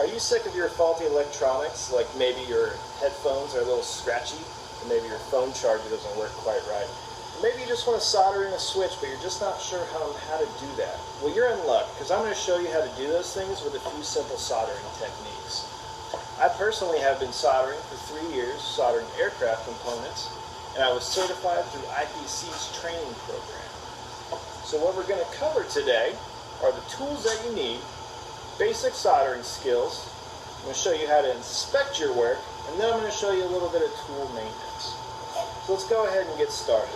Are you sick of your faulty electronics? Like maybe your headphones are a little scratchy, or maybe your phone charger doesn't work quite right. Maybe you just want to solder in a switch, but you're just not sure how to do that. Well, you're in luck, because I'm going to show you how to do those things with a few simple soldering techniques. I personally have been soldering for 3 years, soldering aircraft components, and I was certified through IPC's training program. So what we're going to cover today are the tools that you need, basic soldering skills. I'm going to show you how to inspect your work, and then I'm going to show you a little bit of tool maintenance. So let's go ahead and get started.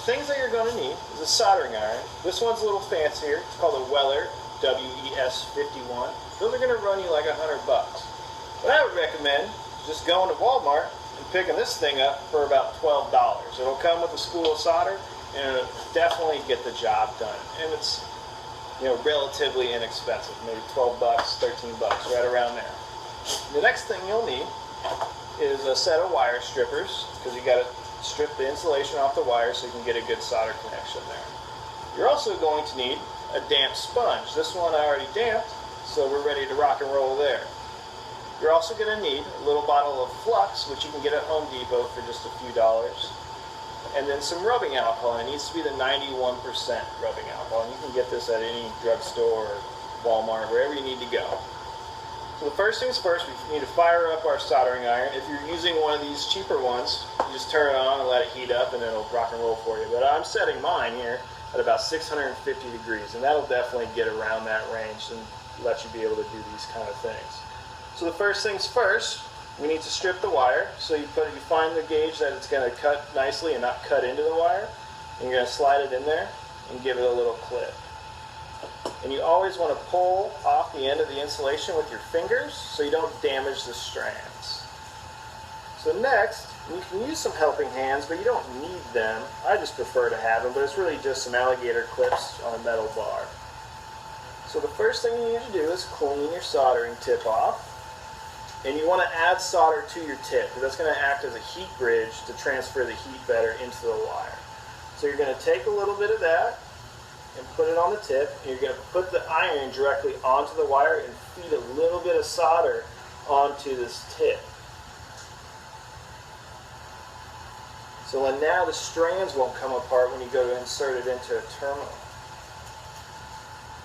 Things that you're going to need is a soldering iron. This one's a little fancier. It's called a Weller WES51. Those are going to run you like $100. What I would recommend is just going to Walmart and picking this thing up for about $12. It'll come with a spool of solder, and it'll definitely get the job done. And it's, relatively inexpensive, maybe 12 bucks, 13 bucks, right around there. The next thing you'll need is a set of wire strippers, because you got to strip the insulation off the wire so you can get a good solder connection there. You're also going to need a damp sponge. This one I already damped, so we're ready to rock and roll there. You're also going to need a little bottle of flux, which you can get at Home Depot for just a few dollars. And then some rubbing alcohol. It needs to be the 91% rubbing alcohol. And you can get this at any drugstore or Walmart, wherever you need to go. So the first things first, we need to fire up our soldering iron. If you're using one of these cheaper ones, you just turn it on and let it heat up, and then it'll rock and roll for you. But I'm setting mine here at about 650 degrees, and that'll definitely get around that range and let you be able to do these kind of things. So the first things first, we need to strip the wire. So you find the gauge that it's going to cut nicely and not cut into the wire. And you're going to slide it in there and give it a little clip. And you always want to pull off the end of the insulation with your fingers so you don't damage the strands. So next, you can use some helping hands, but you don't need them. I just prefer to have them, but it's really just some alligator clips on a metal bar. So the first thing you need to do is clean your soldering tip off. And you want to add solder to your tip, because that's going to act as a heat bridge to transfer the heat better into the wire. So you're going to take a little bit of that and put it on the tip, and you're going to put the iron directly onto the wire and feed a little bit of solder onto this tip. So now the strands won't come apart when you go to insert it into a terminal.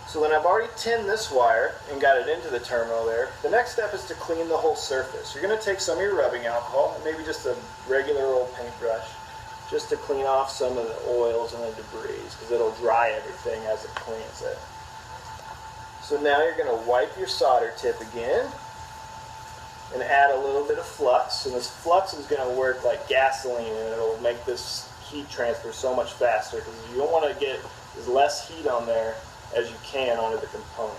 So then I've already tinned this wire and got it into the terminal there. The next step is to clean the whole surface. You're going to take some of your rubbing alcohol, and maybe just a regular old paintbrush, just to clean off some of the oils and the debris, because it'll dry everything as it cleans it. So now you're going to wipe your solder tip again and add a little bit of flux. And this flux is going to work like gasoline, and it'll make this heat transfer so much faster, because you don't want to get as less heat on there as you can onto the component.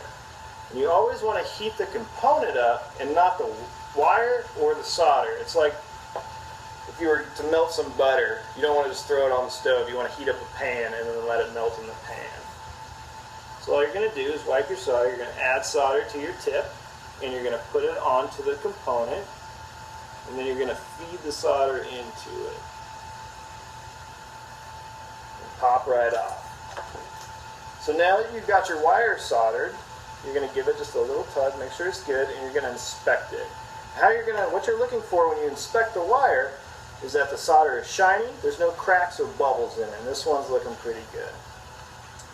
And you always want to heat the component up and not the wire or the solder. It's like if you were to melt some butter, you don't want to just throw it on the stove. You want to heat up a pan and then let it melt in the pan. So all you're going to do is wipe your solder. You're going to add solder to your tip, and you're going to put it onto the component, and then you're going to feed the solder into it and pop right off. So now that you've got your wire soldered, you're going to give it just a little tug, make sure it's good, and you're going to inspect it. What you're looking for when you inspect the wire is that the solder is shiny, there's no cracks or bubbles in it, and this one's looking pretty good.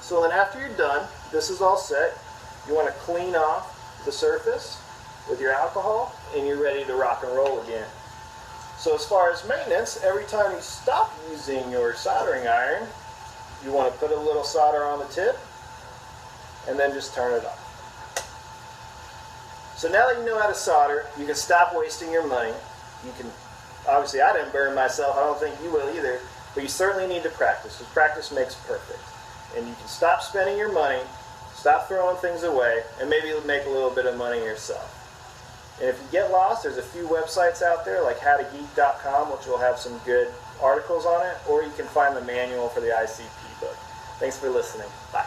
So then after you're done, this is all set, you want to clean off the surface with your alcohol, and you're ready to rock and roll again. So as far as maintenance, every time you stop using your soldering iron, you want to put a little solder on the tip, and then just turn it off. So now that you know how to solder, you can stop wasting your money. Obviously I didn't burn myself, I don't think you will either, but you certainly need to practice, because practice makes perfect. And you can stop spending your money, stop throwing things away, and maybe make a little bit of money yourself. And if you get lost, there's a few websites out there like howtogeek.com, which will have some good articles on it, or you can find the manual for the ICP book. Thanks for listening. Bye.